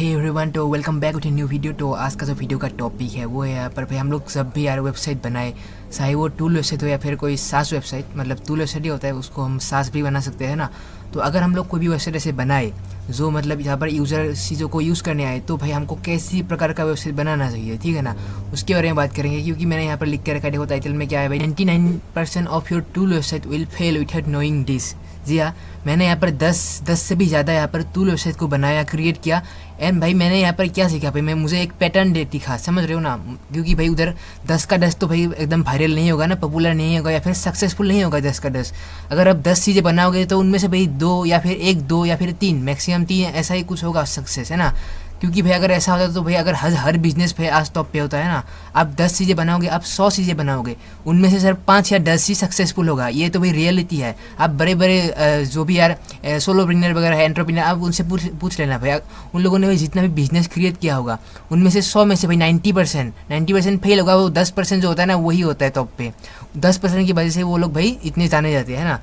Hey everyone, तो welcome back with new video. तो आज का जो वीडियो का टॉपिक है वो है यहाँ पर भाई हम लोग जब भी यार वेबसाइट बनाए, चाहे वो टूल वेबसाइट हो या फिर कोई सास वेबसाइट, मतलब टूल वेबसाइट ही होता है, उसको हम सास भी बना सकते हैं ना। तो अगर हम लोग कोई भी वेबसाइट ऐसे बनाए जो मतलब यहाँ पर यूज़र चीज़ों को यूज़ करने आए, तो भाई हमको कैसी प्रकार का वेबसाइट बनाना चाहिए, ठीक है ना, उसके बारे में बात करेंगे। क्योंकि मैंने यहाँ पर लिख के रखा है, देखो टाइटल में क्या है भाई, 99% of your tool website will fail without knowing this. जी हाँ, मैंने यहाँ पर 10 से भी ज़्यादा यहाँ पर टूल वेबसाइट को बनाया, क्रिएट किया। एंड भाई मैंने यहाँ पर क्या सीखा भाई, मैं मुझे एक पैटर्न दिखा, समझ रहे हो ना। क्योंकि भाई उधर 10 का 10 तो भाई एकदम वायरल नहीं होगा ना, पॉपुलर नहीं होगा या फिर सक्सेसफुल नहीं होगा 10 का 10। अगर आप 10 चीज़ें बनाओगे तो उनमें से भाई 2 या फिर 1, 2 या फिर 3, मैक्सिमम 3 ऐसा ही कुछ होगा सक्सेस, है ना। क्योंकि भाई अगर ऐसा होता तो भाई अगर हर बिजनेस पे आज टॉप पे होता है ना, आप 10 चीज़ें बनाओगे, आप 100 चीज़ें बनाओगे, उनमें से सिर्फ 5 या 10 ही सक्सेसफुल होगा। ये तो भाई रियलिटी है। आप बड़े बड़े जो भी यार सोलो बिजनर वगैरह है, एंटरप्रेन्योर, आप उनसे पूछ लेना भाई, उन लोगों ने भाई जितना भी बिजनेस क्रिएट किया होगा, उनमें से 100 में से भाई 90% फेल होगा। वो 10% जो होता है ना, वही होता है टॉप पे। 10% की वजह से वो लोग भाई इतने जाने जाते हैं ना।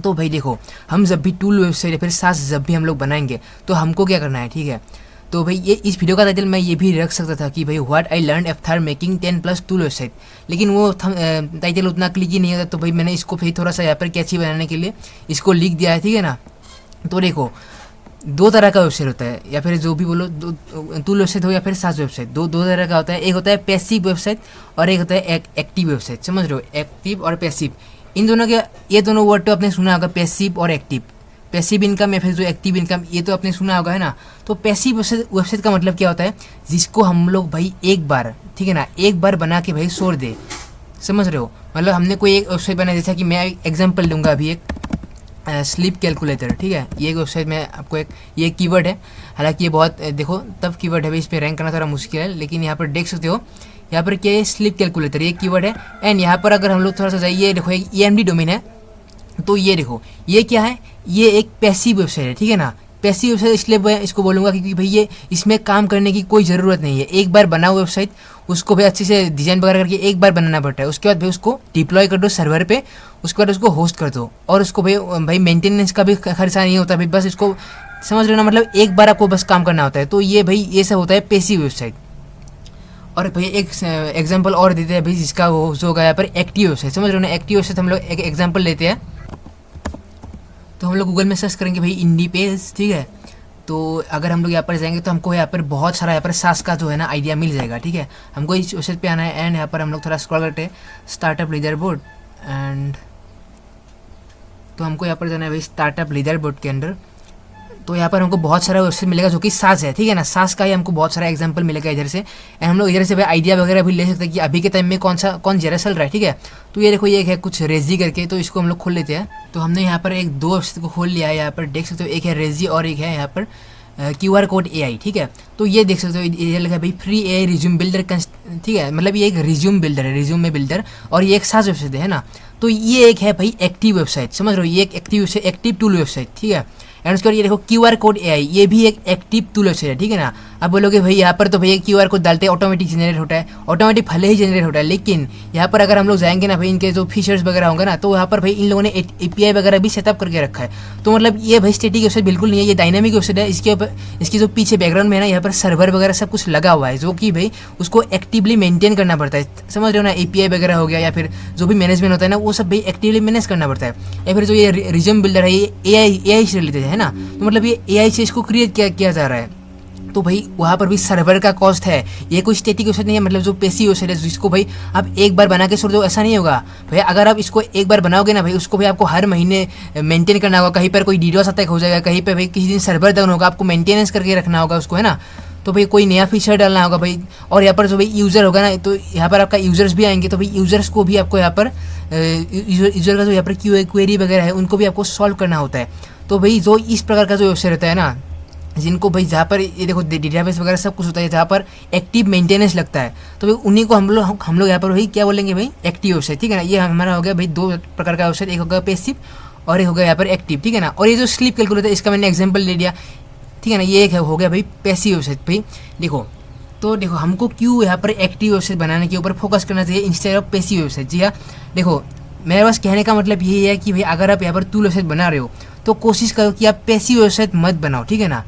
तो भाई देखो, हम जब भी टूल वेबसाइट या फिर सास जब भी हम लोग बनाएंगे तो हमको क्या करना है, ठीक है। तो भाई ये इस वीडियो का टाइटल मैं ये भी रख सकता था कि भाई what I learn after making 10+ tool website, लेकिन वो टाइटल उतना क्लिक ही नहीं होता। तो भाई मैंने इसको फिर थोड़ा सा यहाँ पर कैची बनाने के लिए इसको लिख दिया है, ठीक है ना। तो देखो, 2 तरह का वेबसाइट होता है, या फिर जो भी बोलो टूल वेबसाइट हो या फिर सास वेबसाइट, दो तरह का होता है। एक होता है पैसिव वेबसाइट और एक होता है एक्टिव वेबसाइट, समझ रहे हो, एक्टिव और पैसिव। इन दोनों के, ये दोनों वर्ड तो आपने सुना होगा, पैसिव और एक्टिव। पैसिव इनकम या फिर जो एक्टिव इनकम, ये तो आपने सुना होगा, है ना। तो पैसिव वेबसाइट का मतलब क्या होता है, जिसको हम लोग भाई एक बार, ठीक है ना, एक बार बना के भाई छोड़ दे, समझ रहे हो। मतलब हमने कोई एक वेबसाइट बनाई, जैसा कि मैं एग्जांपल दूंगा अभी, एक स्लीप कैलकुलेटर, ठीक है। ये एक वेबसाइट में आपको ये कीवर्ड है, हालांकि ये बहुत देखो तब कीवर्ड है भाई, इस पर रैंक करना थोड़ा मुश्किल है, लेकिन यहाँ पर देख सकते हो, यहाँ पर क्या है, स्लीप कैलकुलेटर, ये कीवर्ड है। एंड यहाँ पर अगर हम लोग थोड़ा सा जाइए, देखो एक EMD डोमेन है, तो ये देखो ये क्या है, ये एक पैसिव वेबसाइट है, ठीक है ना। पैसिव वेबसाइट इसलिए मैं इसको बोलूँगा क्योंकि भाई ये इसमें काम करने की कोई ज़रूरत नहीं है। एक बार बनाओ वेबसाइट, उसको भाई अच्छे से डिज़ाइन वगैरह करके एक बार बनाना पड़ता है। उसके बाद भाई उसको डिप्लॉय कर दो सर्वर पे, उसके बाद उसको होस्ट कर दो, और उसको भाई मेंटेनेंस का भी खर्चा नहीं होता भाई, बस इसको समझ रहे हो ना, मतलब एक बार आपको बस काम करना होता है। तो ये भाई ये सब होता है पैसिव वेबसाइट। और भाई एक एग्जाम्पल और देते हैं भाई, जिसका वो जो होगा यहाँ पर एक्टिव वेबसाइट, समझ रहे हो ना। एक्टिव वेबसाइट हम लोग एक एग्जाम्पल लेते हैं, तो हम लोग गूगल में सर्च करेंगे भाई इंडी पेज, ठीक है। तो अगर हम लोग यहाँ पर जाएंगे तो हमको यहाँ पर बहुत सारा यहाँ पर सास का जो है ना आइडिया मिल जाएगा, ठीक है। हमको इस वेबसाइट पे आना है, एंड यहाँ पर हम लोग थोड़ा स्क्रॉल करते हैं, स्टार्टअप लीडर बोर्ड, एंड तो हमको यहाँ पर जाना है भाई स्टार्टअप लीडर बोर्ड के अंदर। तो यहाँ पर हमको बहुत सारा वेबसाइट मिलेगा जो कि सास है, ठीक है ना। सास का ही हमको बहुत सारा एग्जांपल मिलेगा इधर से, एंड हम लोग इधर से भाई आइडिया वगैरह भी ले सकते हैं कि अभी के टाइम में कौन ज़्यादा चल रहा है, ठीक है। तो ये देखो, ये है कुछ रेजी करके, तो इसको हम लोग खोल लेते हैं। तो हमने यहाँ पर 2 वेबसाइट को खोल लिया है, यहाँ पर देख सकते हो, एक है रेजी और एक है यहाँ पर QR कोड AI, ठीक है। तो ये देख सकते हो, ये लिखा है भाई फ्री AI रिज्यूम बिल्डर, ठीक है, मतलब ये एक रिज्यूम बिल्डर है, रिज्यूम बिल्डर, और ये एक सास वेबसाइट है ना। तो ये एक है भाई एक्टिव वेबसाइट, समझ रहे हो, ये एक active website, active tool website, ठीक है। एंड उसके बाद ये देखो QR कोड AI, ये भी एक एक्टिव टूल वेबसाइट है, ठीक है ना। अब बोलोगे भाई यहाँ पर तो भैया QR कोड डालते हैं ऑटोमेटिक जनरेट होता है, ऑटोमेटिक भले ही जनरेट होता है, लेकिन यहाँ पर अगर हम लोग जाएंगे ना भाई, इनके जो फीचर्स वगैरह होंगे ना, तो यहाँ पर भाई इन लोगों ने API वगैरह भी सेटअप करके रखा है। तो मतलब ये भाई स्टैटिक वेबसाइट बिल्कुल नहीं है, ये डायनामिक वेबसाइट है। इसके ऊपर, इसकी जो पीछे बैकग्राउंड में है ना, यहाँ पर सर्वर वगैरह सब कुछ लगा हुआ है, जो कि भाई उसको एक्टिवली मेंटेन करना पड़ता है, समझ रहे हो ना। API वगैरह हो गया, या फिर जो भी मैनेजमेंट होता है ना, वो सब भाई एक्टिवली मैनेज करना पड़ता है। या फिर जो ये रिज्यूम बिल्डर है, ये AI से रिलेटेड है ना, तो मतलब ये AI से इसको क्रिएट किया जा रहा है। तो भाई वहाँ पर भी सर्वर का कॉस्ट है, ये कोई स्टैटिक वेबसाइट नहीं है, मतलब जो पैसिव वेबसाइट है, जिसको भाई आप एक बार बना के छोड़ दो, ऐसा नहीं होगा भाई। अगर आप इसको एक बार बनाओगे ना भाई, उसको भाई आपको हर महीने मेंटेन करना होगा। कहीं पर कोई DDoS अटैक हो जाएगा, कहीं पर भाई किसी दिन सर्वर डाउन होगा, आपको मेंटेनेंस करके रखना होगा उसको, है ना। तो भाई कोई नया फीचर डालना होगा भाई, और यहाँ पर जो भाई यूज़र होगा ना, तो यहाँ पर आपका यूज़र्स भी आएंगे, तो भाई यूज़र्स को भी आपको यहाँ पर यूज़र का जो यहाँ पर क्वेरी वगैरह है, उनको भी आपको सॉल्व करना होता है। तो भाई जो इस प्रकार का जो वेबसाइट रहता है ना, जिनको भाई जहाँ पर ये देखो डेटाबेस वगैरह सब कुछ होता है, जहाँ पर एक्टिव मेंटेनेंस लगता है, तो भाई उन्हीं को हम लोग यहाँ पर भाई क्या बोलेंगे भाई, एक्टिव वेबसाइट, ठीक है ना। ये हमारा हो गया भाई 2 प्रकार का वेबसाइट, एक होगा पैसिव और एक होगा यहाँ पर एक्टिव, ठीक है ना। और ये जो स्लीप कैलकुलेटर, इसका मैंने एग्जाम्पल ले लिया, ठीक है ना। ये एक हो गया भाई पैसिव वेबसाइट। भाई देखो, तो देखो हमको क्यों यहाँ पर एक्टिव वेबसाइट बनाने के ऊपर फोकस करना चाहिए इंस्टेड ऑफ पैसिव वेबसाइट। जी हाँ, देखो मेरे पास कहने का मतलब यही है कि भाई अगर आप यहाँ पर टूल वेबसाइट बना रहे हो, तो कोशिश करो कि आप पैसिव वेबसाइट मत बनाओ, ठीक है ना।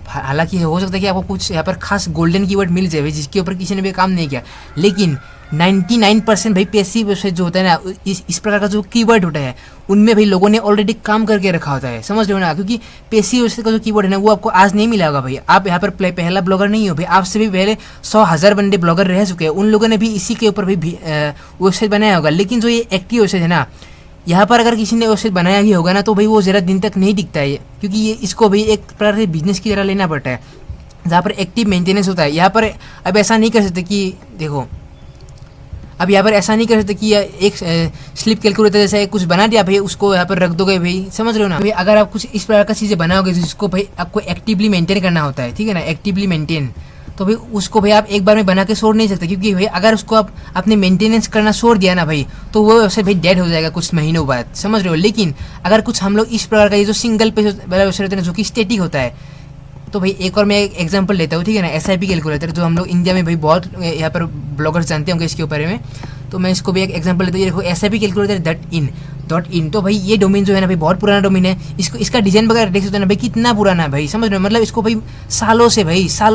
हालांकि हो सकता है कि आपको कुछ यहाँ पर खास गोल्डन कीवर्ड मिल जाए भाई जिसके ऊपर किसी ने भी काम नहीं किया, लेकिन 99% भाई पैसिव वेबसाइट जो होता है ना, इस प्रकार का जो कीवर्ड होता है उनमें भाई लोगों ने ऑलरेडी काम करके रखा होता है, समझ रहे हो ना। क्योंकि पैसिव वेबसाइट का जो कीवर्ड है ना वो आपको आज नहीं मिला होगा भाई। आप यहाँ पर पहला ब्लॉगर नहीं हो भाई, आपसे भी पहले 100,000 बंदे ब्लॉगर रह चुके हैं, उन लोगों ने भी इसी के ऊपर भी वेबसाइट बनाया होगा। लेकिन जो ये एक्टिव वेबसाइट है ना, यहाँ पर अगर किसी ने वेबसाइट बनाया भी होगा ना तो भाई वो ज़रा दिन तक नहीं दिखता है, क्योंकि ये इसको भाई एक प्रकार से बिजनेस की तरह लेना पड़ता है जहाँ पर एक्टिव मेंटेनेंस होता है। यहाँ पर अब ऐसा नहीं कर सकते कि देखो, अब यहाँ पर ऐसा नहीं कर सकते कि एक स्लिप कैलकुलेटर जैसा एक कुछ बना दिया भाई उसको यहाँ पर रख दोगे भाई, समझ रहे हो ना भाई। अगर आप कुछ इस प्रकार का चीज़ें बनाओगे जिसको भाई आपको एक्टिवली मेंटेन करना होता है, ठीक है ना, एक्टिवली मेंटेन, तो भाई उसको भाई आप एक बार में बना के छोड़ नहीं सकते, क्योंकि भाई अगर उसको आप अपने मेंटेनेंस करना छोड़ दिया ना भाई तो वो वेबसाइट भाई डेड हो जाएगा कुछ महीनों बाद, समझ रहे हो। लेकिन अगर कुछ हम लोग इस प्रकार का ये जो सिंगल पेज वाला वेबसाइट होता है जो कि स्टैटिक होता है, तो भाई एक और मैं एक एग्जांपल लेता हूँ, ठीक है ना, SIP कैलकुलेटर जो हम लोग इंडिया में भाई बहुत यहाँ पर ब्लॉगर्स जानते होंगे इसके ऊपर में, तो मैं इसको भी एक एग्जांपल लेता हूँ। ये देखो SIP कैलकुलेटर .in, तो भाई ये डोमेन जो है ना भाई बहुत पुराना डोमेन है। इसको इसका डिजाइन वगैरह देख सकते हो ना भाई कितना पुराना है भाई, समझ रहे हो। मतलब इसको भाई सालों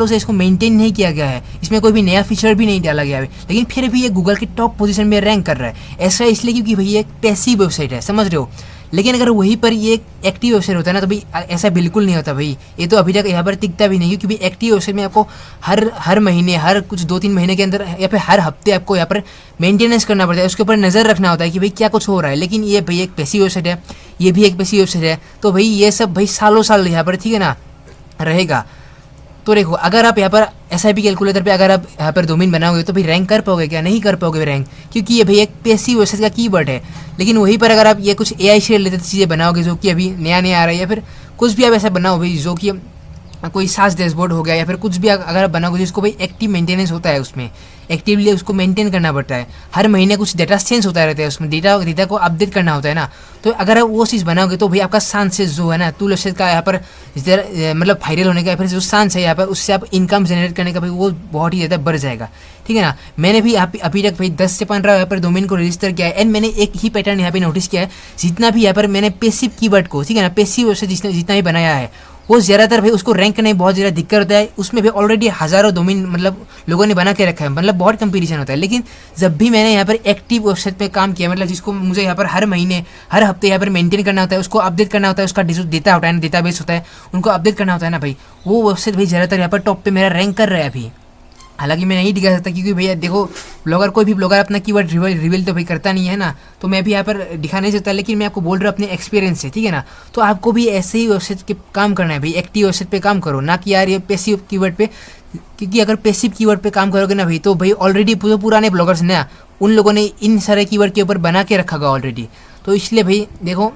से इसको मेंटेन नहीं किया गया है, इसमें कोई भी नया फीचर भी नहीं डाला गया है, लेकिन फिर भी ये गूगल के टॉप पोजीशन में रैंक कर रहा है। ऐसा इसलिए क्योंकि भाई ये एक पैसिव वेबसाइट है, समझ रहे हो। लेकिन अगर वहीं पर ये एक एक्टिव वेबसाइट होता है ना तो भाई ऐसा बिल्कुल नहीं होता भाई, ये तो अभी तक यहाँ पर टिकता भी नहीं, क्योंकि एक्टिव वेबसाइट में आपको हर महीने, हर कुछ 2-3 महीने के अंदर या फिर हर हफ्ते आपको यहाँ पर मेंटेनेंस करना पड़ता है, उसके ऊपर नज़र रखना होता है कि भाई क्या कुछ हो रहा है। लेकिन ये भाई एक पैसिव वेबसाइट है, ये भी एक पैसिव वेबसाइट है, तो भाई ये सब भाई सालों साल यहाँ पर, ठीक है ना, रहेगा। तो देखो अगर आप यहाँ पर SIP कैलकुलेटर पे अगर आप यहाँ पर डोमेन बनाओगे तो भाई रैंक कर पाओगे क्या? नहीं कर पाओगे रैंक, क्योंकि ये भाई एक पैसिव वेबसाइट का कीवर्ड है। लेकिन वहीं पर अगर आप ये कुछ AI से रिलेटेड चीज़ें बनाओगे जो कि अभी नया आ रहा है, या फिर कुछ भी आप ऐसा बनाओ भाई जो कि कोई SaaS डैशबोर्ड हो गया, या फिर कुछ भी अगर आप बनाओगे जिसको भाई एक्टिव मेंटेनेंस होता है, उसमें एक्टिवली उसको मेंटेन करना पड़ता है, हर महीने कुछ डेटा चेंज होता रहता है, उसमें डेटा को अपडेट करना होता है ना, तो अगर आप वो चीज़ बनाओगे तो भाई आपका चांसेस जो है ना टूल वेबसाइट का यहाँ पर मतलब वायरल होने का, या फिर जो चांस है यहाँ पर उससे आप इनकम जनरेट करने का भाई वो बहुत ही ज़्यादा बढ़ जाएगा, ठीक है ना। मैंने भी अभी तक भाई 10 से 15 यहाँ पर डोमेन को रजिस्टर किया है, एंड मैंने एक ही पैटर्न यहाँ पे नोटिस किया है, जितना भी यहाँ पर मैंने पैसिव कीवर्ड को, ठीक है ना, पैसिव वेबसाइट जितना भी बनाया है वो ज़्यादातर भाई उसको रैंक करने में बहुत ज़्यादा दिक्कत होता है। उसमें भी ऑलरेडी हज़ारों डोमेन मतलब लोगों ने बना के रखा है, मतलब बहुत कंपटीशन होता है। लेकिन जब भी मैंने यहाँ पर एक्टिव वेबसाइट पे काम किया, मतलब जिसको मुझे यहाँ पर हर महीने हर हफ्ते यहाँ पर मेंटेन करना होता है, उसको अपडेट करना होता है, उसका जो डेटा होता है ना, डेटाबेस होता है, उनको अपडेट करना होता है ना भाई, वो वेबसाइट भाई ज़्यादातर यहाँ पर टॉप पे मेरा रैंक कर रहा है अभी। हालांकि मैं नहीं दिखा सकता क्योंकि भैया देखो ब्लॉगर, कोई भी ब्लॉगर अपना कीवर्ड रिवील तो भाई करता नहीं है ना, तो मैं भी यहाँ पर दिखा नहीं सकता। लेकिन मैं आपको बोल रहा हूँ अपने एक्सपीरियंस से, ठीक है ना। तो आपको भी ऐसे ही वेबसाइट के काम करना है भाई, एक्टिव वेबसाइट पे काम करो, ना कि यार ये पैसिव कीवर्ड पे, क्योंकि अगर पैसिव कीवर्ड पे काम करोगे ना भाई तो भाई ऑलरेडी पुराने ब्लॉगर्स ने उन लोगों ने इन सारे कीवर्ड के ऊपर बना के रखा होगा ऑलरेडी। तो इसलिए भाई देखो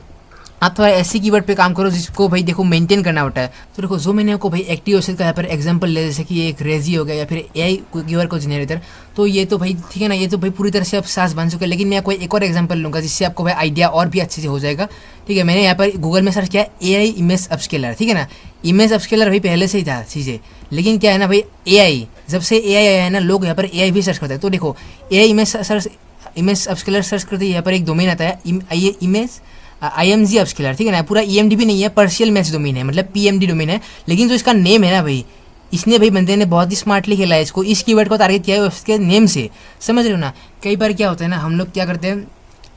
आप थोड़ा ऐसे कीवर्ड पे काम करो जिसको भाई देखो मेंटेन करना होता है। तो देखो जो मैंने आपको भाई एक्टिव वेबसाइट का यहाँ पर एग्जांपल ले, जैसे कि ये एक रेजी हो गया या फिर AI कीवर्ड को जनरेटर, तो ये तो भाई ठीक है ना, ये तो भाई पूरी तरह से आप SaaS बन चुके हैं। लेकिन मैं कोई एक और एग्जांपल लूँगा जिससे आपको भाई आइडिया और भी अच्छे से हो जाएगा, ठीक है। मैंने यहाँ पर गूगल में सर्च किया AI इमेज अपस्केलर, ठीक है ना। इमेज अपस्केलर भाई पहले से ही था चीज़ें, लेकिन क्या है ना भाई AI, जब से AI आया है ना लोग यहाँ पर AI भी सर्च करते हैं। तो देखो AI इमेज अपस्केलर सर्च करते यहाँ पर एक डोमेन आता है इमेज IMG अपस्केलर, ठीक है ना। पूरा EMD भी नहीं है, पार्शियल मैच डोमेन है, मतलब PMD डोमेन है। लेकिन जो इसका नेम है ना भाई, इसने भाई बंदे ने बहुत ही स्मार्टली खेला है इसको, इस कीवर्ड को टारगेट किया है उसके नेम से, समझ रहे हो ना। कई बार क्या होता है ना, हम लोग क्या करते हैं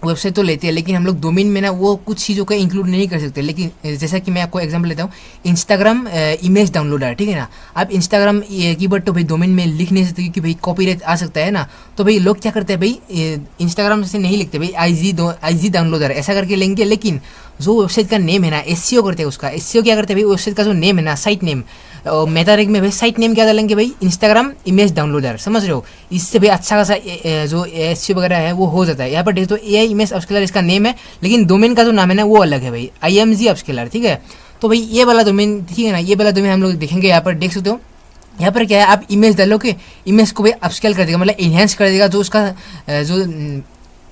वेबसाइट तो लेते हैं लेकिन हम लोग डोमेन में ना वो कुछ चीज़ों का इंक्लूड नहीं कर सकते। लेकिन जैसा कि मैं आपको एग्जांपल लेता हूँ, इंस्टाग्राम इमेज डाउनलोडर, ठीक है ना। आप इंस्टाग्राम कीवर्ड तो भाई डोमेन में लिख नहीं सकते क्योंकि भाई कॉपीराइट आ सकता है ना। तो भाई लोग क्या करते हैं भाई इंस्टाग्राम से नहीं लिखते भाई IG डाउनलोडर ऐसा करके लेंगे। लेकिन जो वेबसाइट का नेम है ना SEO करते हैं, उसका SEO क्या करते हैं भाई, वेबसाइट का जो नेम है ना साइट नेम, मेटारैंक में भाई साइट नेम क्या डालेंगे भाई, इंस्टाग्राम इमेज डाउनलोडर, समझ रहे हो। इससे भाई अच्छा खासा जो SEO वगैरह है वो हो जाता है। यहाँ पर देखो तो AI इमेज अपस्केलर इसका नेम है, लेकिन डोमेन का जो नाम है ना वो अलग है भाई, IMG अपस्केलर, ठीक है। तो भाई ये वाला डोमेन, ठीक है ना, ये वाला डोमेन हम लोग देखेंगे, यहाँ पर देख सकते हो। यहाँ पर क्या है, आप इमेज डालोगे, इमेज को भाई अपस्केल कर देगा, मतलब इन्हेंस कर देगा, जो उसका जो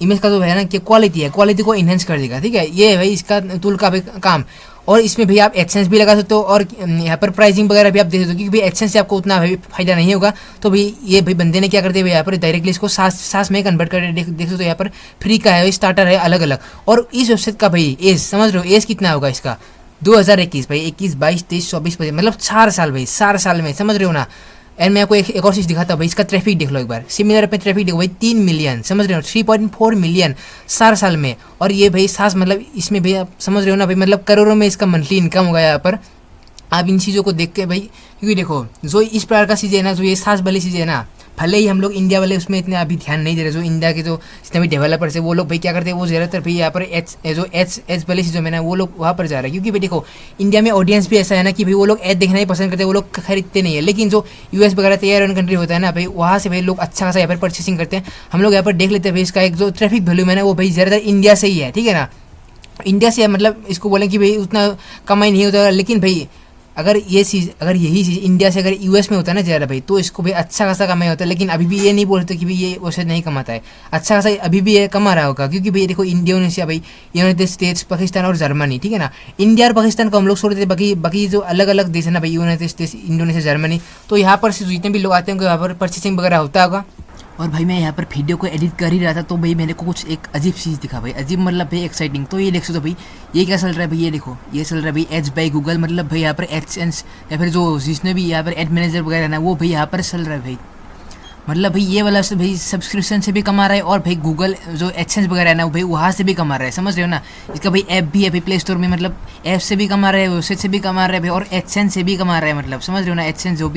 इमेज का जो है ना कि क्वालिटी है, क्वालिटी को इन्हेंस कर देगा, ठीक है। ये है भाई इसका टूल का काम। और इसमें भी आप एडसेंस भी लगा सकते हो, और यहाँ पर प्राइसिंग वगैरह भी आप दे सकते हो, क्योंकि भाई एडसेंस से आपको उतना भाई फायदा नहीं होगा। तो भाई ये भाई बंदे ने क्या करते हैं यहाँ पर डायरेक्टली इसको सास में कन्वर्ट कर देख सकते हो। यहाँ पर फ्री का है, स्टार्टर है अलग अलग। और इस वेबसाइट का भाई एज समझ रहे हो, एज कितना होगा इसका 2021 भाई, 21, 22, 23, 24, 25, मतलब 4 साल भाई, 4 साल में, समझ रहे हो ना। एंड मैं आपको एक और चीज़ दिखाता हूँ भाई, इसका ट्रैफिक देख लो एक बार, सिमिलर पे ट्रैफिक देखो भाई, 3 मिलियन, समझ रहे हो, 3.4 मिलियन 4 साल में। और ये भाई सास, मतलब इसमें भाई आप समझ रहे हो ना भाई, मतलब करोड़ों में इसका मंथली इनकम होगा यहाँ पर। आप इन चीज़ों को देख के भाई, क्योंकि देखो जो इस प्रकार का चीज़ें है ना, जो ये सास वाली चीज़ें है ना, भले ही हम लोग इंडिया वाले उसमें इतने अभी ध्यान नहीं दे रहे, जो इंडिया के जो जितने भी डेवलपर्स है वो लोग भाई क्या करते हैं, वो ज़्यादातर भाई यहाँ पर एच वाली चीज़ों में ना वो लोग वहाँ पर जा रहे हैं। क्योंकि भाई देखो इंडिया में ऑडियंस भी ऐसा है ना कि भाई वो लोग एड देखना ही पसंद करते हैं, वो लोग खरीदते नहीं है। लेकिन जो यूएस वगैरह तैयार वन कंट्री होता है ना भाई, वहाँ से भाई लोग अच्छा खासा यहाँ पर परचेसिंग करते हैं। हम लोग यहाँ पर देख लेते हैं भाई, इसका एक जो ट्रैफिक वैल्यू है ना वो भाई ज़्यादातर इंडिया से ही है, ठीक है ना। इंडिया से मतलब इसको बोलें कि भाई उतना कमाई नहीं होता, लेकिन भाई अगर ये चीज़, अगर यही चीज़ इंडिया से अगर यूएस में होता है ना ज़्यादा भाई, तो इसको भाई अच्छा खासा कमाई होता है। लेकिन अभी भी ये नहीं बोलते कि भाई ये वैसे नहीं कमाता है, अच्छा खासा अभी भी ये कमा रहा होगा। क्योंकि भाई देखो इंडोनेशिया भाई, यूनाइटेड स्टेट्स, पाकिस्तान और जर्मनी, ठीक है ना। इंडिया और पाकिस्तान को हम लोग छोड़ देते, बाकी जो अलग अलग देश है ना भाई, यूनाइटेड स्टेट्स, इंडोनेशिया, जर्मनी, तो यहाँ पर से जितने भी लोग आते हैं उनको यहाँ पर परचेसिंग वगैरह होता होगा। और भाई मैं यहाँ पर वीडियो को एडिट कर ही रहा था, तो भाई मेरे को कुछ एक अजीब चीज़ दिखा भाई, अजीब मतलब भाई एक्साइटिंग। तो ये देख सकते हो भाई, ये क्या चल रहा है भाई, ये देखो ये चल रहा है भाई एड्स बाय गूगल, मतलब भाई यहाँ पर एडसेंस या फिर जो जिसने भी यहाँ पर एड मैनेजर वगैरह ना, वो भाई यहाँ पर चल रहा है भाई। मतलब भाई ये वाला से भाई सब्सक्रिप्शन से भी कमा रहा है, और भाई गूगल जो एडसेंस वगैरह है ना वो भाई वहाँ से भी कमा रहा है, समझ रहे हो ना। इसका भाई ऐप भी है भाई प्ले स्टोर में, मतलब ऐप से भी कमा रहा है, वेबसाइट से भी कमा रहा है भाई, और एडसेंस से भी कमा रहा है, मतलब समझ रहे हो ना। एडसेंस जो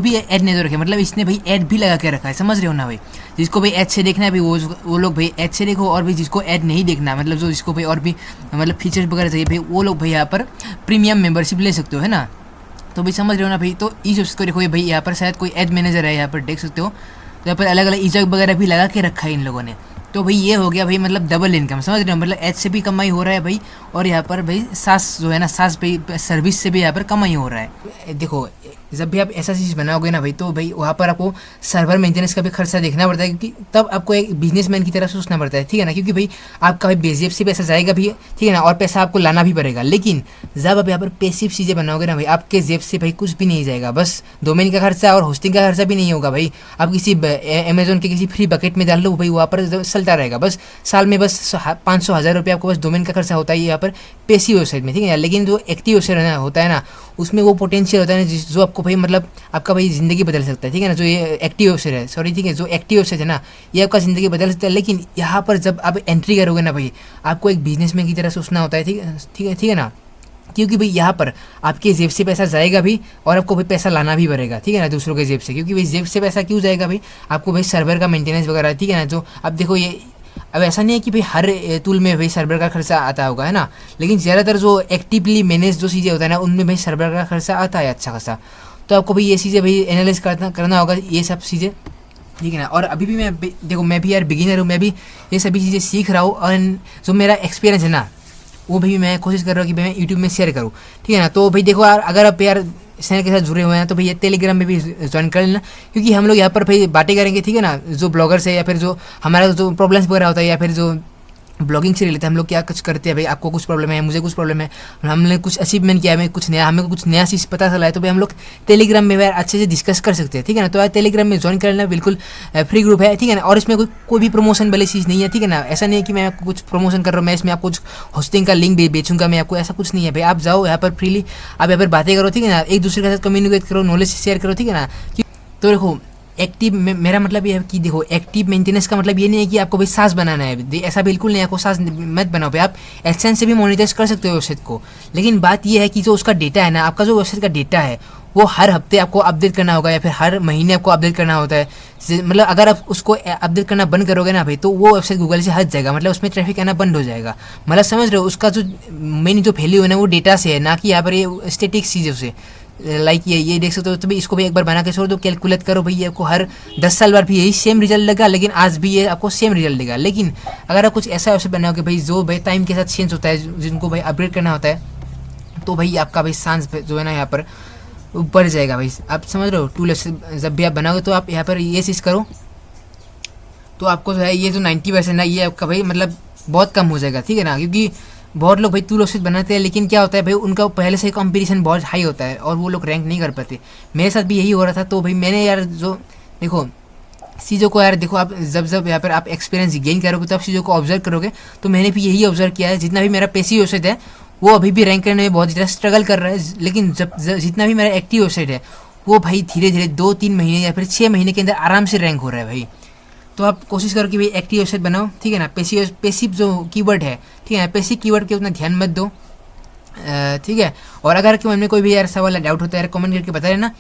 भी है एड नेटवर्क है, मतलब इसने भाई ऐड भी लगा के रखा है, समझ रहे हो ना भाई। जिसको भाई ऐड से देखना है भाई वो लोग भाई ऐड से देखो, और भी जिसको ऐड नहीं देखना, मतलब जो जिसको भाई और भी मतलब फीचर्स वगैरह चाहिए भाई, वो लोग भाई यहाँ पर प्रीमियम मेंबरशिप ले सकते हो, है ना। तो भाई समझ रहे हो ना भाई। तो इस उसको देखो भाई, यहाँ पर शायद कोई एड मैनेजर है, यहाँ पर देख सकते हो। तो यहाँ पर अलग अलग इजक वगैरह भी लगा के रखा है इन लोगों ने। तो भाई ये हो गया भाई, मतलब डबल इनकम, समझ रहे हो, मतलब एड से भी कमाई हो रहा है भाई, और यहाँ पर भाई सास जो है ना, सास भाई सर्विस से भी यहाँ पर कमाई हो रहा है। देखो जब भी आप ऐसा चीज़ बनाओगे ना भाई, तो भाई वहाँ पर आपको सर्वर मेंटेनेंस का भी खर्चा देखना पड़ता है, क्योंकि तब आपको एक बिजनेसमैन की तरफ सोचना पड़ता है, ठीक है ना। क्योंकि भाई आपका भाई बेजेब से पैसा जाएगा भी, ठीक है ना, और पैसा आपको लाना भी पड़ेगा। लेकिन जब आप यहाँ पर पैसिव चीज़ें बनाओगे ना भाई, आपके जेब से भाई कुछ भी नहीं जाएगा, बस डोमेन का खर्चा और होस्टिंग का खर्चा भी नहीं होगा भाई। आप किसी अमेजोन के किसी फ्री बकेट में डाल लो भाई, वहाँ पर चलता रहेगा, बस साल में बस 500,000 रुपये आपको बस डोमेन का खर्चा होता है यहाँ पर पैसिव वेबसाइट में, ठीक है। लेकिन जो एक्टिव वेबसाइट होता है ना, उसमें वो पोटेंशियल होता है ना जो आपको भाई मतलब आपका भाई ज़िंदगी बदल सकता है, ठीक है ना। जो ये एक्टिव वेबसाइट है, सॉरी ठीक है, जो एक्टिव वेबसाइट है ना, ये आपका ज़िंदगी बदल सकता है। लेकिन यहाँ पर जब आप एंट्री करोगे ना भाई, आपको एक बिजनेसमैन की तरह सोचना होता है, ठीक है ना। क्योंकि भाई यहाँ पर आपके जेब से पैसा जाएगा भी, और आपको भाई पैसा लाना भी पड़ेगा, ठीक है ना, दूसरों के जेब से। क्योंकि भाई जेब से पैसा क्यों जाएगा भाई, आपको भाई सर्वर का मेंटेनेंस वगैरह, ठीक है ना। जो अब देखो ये, अब ऐसा नहीं है कि भाई हर टूल में भाई सर्वर का खर्चा आता होगा, है ना। लेकिन ज़्यादातर जो एक्टिवली मैनेज जो चीज़ें होता है ना, उनमें भाई सर्वर का खर्चा आता है अच्छा खासा। तो आपको भाई ये चीज़ें भाई एनालाइज करना होगा, ये सब चीज़ें, ठीक है ना। और अभी भी मैं देखो, मैं भी यार बिगिनर हूँ, मैं भी ये सभी चीज़ें सीख रहा हूँ, और जो मेरा एक्सपीरियंस है ना, वो भी मैं कोशिश कर रहा हूँ कि मैं यूट्यूब में शेयर करूँ, ठीक है ना। तो भाई देखो यार, अगर आप यार चैनल के साथ जुड़े हुए हैं तो भैया टेलीग्राम में भी ज्वाइन कर लेना, क्योंकि हम लोग यहाँ पर भाई बातें करेंगे, ठीक है ना। जो ब्लॉगर्स है या फिर जो हमारा जो प्रॉब्लम्स वगैरह होता है, या फिर जो ब्लॉगिंग से रिलेटेड हम लोग क्या कुछ करते हैं भाई, आपको कुछ प्रॉब्लम है, मुझे कुछ प्रॉब्लम है, हमने कुछ अचीवमेंट किया है, कुछ नया, हमें कुछ नया चीज़ पता चला है, तो भाई हम लोग टेलीग्राम में यार अच्छे से डिस्कस कर सकते हैं, ठीक है ना। तो यार टेलीग्राम में ज्वाइन कर लेना, बिल्कुल फ्री ग्रुप है, ठीक है ना। और इसमें कोई भी प्रमोशन वाली चीज़ नहीं है, ठीक है ना। ऐसा नहीं है कि मैं आपको कुछ प्रमोशन कर रहा हूँ, मैं इसमें आपको कुछ होस्टिंग का लिंक भी बेचूंगा मैं आपको, ऐसा कुछ नहीं है भाई। आप जाओ यहाँ पर फ्रीली, आप यहाँ पर बातें करो, ठीक है ना, एक दूसरे के साथ कम्युनिकेट करो, नॉलेज शेयर करो, ठीक है ना। तो देखो एक्टिव मेरा मतलब ये है कि देखो एक्टिव मेंटेनेंस का मतलब ये नहीं है कि आपको भाई सास बनाना है, ऐसा बिल्कुल नहीं है, आपको सास मत बनाओ भाई। आप एडसेंस से भी मोनेटाइज कर सकते हो वेबसाइट को। लेकिन बात ये है कि जो उसका डेटा है ना, आपका जो वेबसाइट का डेटा है, वो हर हफ्ते आपको अपडेट करना होगा, या फिर हर महीने आपको अपडेट करना होता है। मतलब अगर आप उसको अपडेट करना बंद करोगे ना भाई, तो वो वेबसाइट गूगल से हट जाएगा, मतलब उसमें ट्रैफिक आना बंद हो जाएगा। मतलब समझ रहे हो, उसका जो मेन जो वैल्यू है ना, वो डेटा से है, ना कि यहाँ पर ये स्टेटिक चीज़ों से। लाइक ये देख सकते हो, तो भाई इसको भी एक बार बना के छोड़ दो, कैलकुलेट करो भाई, आपको हर 10 साल बाद भी यही सेम रिजल्ट लगा, लेकिन आज भी ये आपको सेम रिजल्ट देगा। लेकिन अगर आप कुछ ऐसा वेबसाइट बनाओगे भाई जो भाई टाइम के साथ चेंज होता है, जिनको भाई अपग्रेड करना होता है, तो भाई आपका भाई चांस जो है ना यहाँ पर बढ़ जाएगा भाई। आप समझ रहे हो, टूल जब भी आप बनाओगे तो आप यहाँ पर ये चीज़ करो, तो आपको जो है ये जो 90% है, ये आपका भाई मतलब बहुत कम हो जाएगा, ठीक है ना। क्योंकि बहुत लोग भाई टूल वेबसाइट बनाते हैं, लेकिन क्या होता है भाई, उनका पहले से कंपटीशन बहुत हाई होता है, और वो लोग रैंक नहीं कर पाते। मेरे साथ भी यही हो रहा था। तो भाई मैंने यार जो देखो चीज़ों को यार देखो, आप जब यहाँ पर आप एक्सपीरियंस गेन करोगे, तो आप चीज़ों को ऑब्जर्व करोगे। तो मैंने भी यही ऑब्जर्व किया है, जितना भी मेरा पैसिव वेबसाइट है वो अभी भी रैंक करने में बहुत ज़्यादा स्ट्रगल कर रहा है। लेकिन जितना भी मेरा एक्टिव वेबसाइट है वो भाई धीरे धीरे 2-3 महीने या फिर 6 महीने के अंदर आराम से रैंक हो रहा है भाई। तो आप कोशिश करो कि भाई एक्टिव वेबसाइट बनाओ, ठीक है ना। पेसिव जो कीवर्ड है, ठीक है ना, पेसिव कीवर्ड के उतना ध्यान मत दो, ठीक है। और अगर कि मन में कोई भी यार सवाल डाउट होता है यार कमेंट करके बता देना।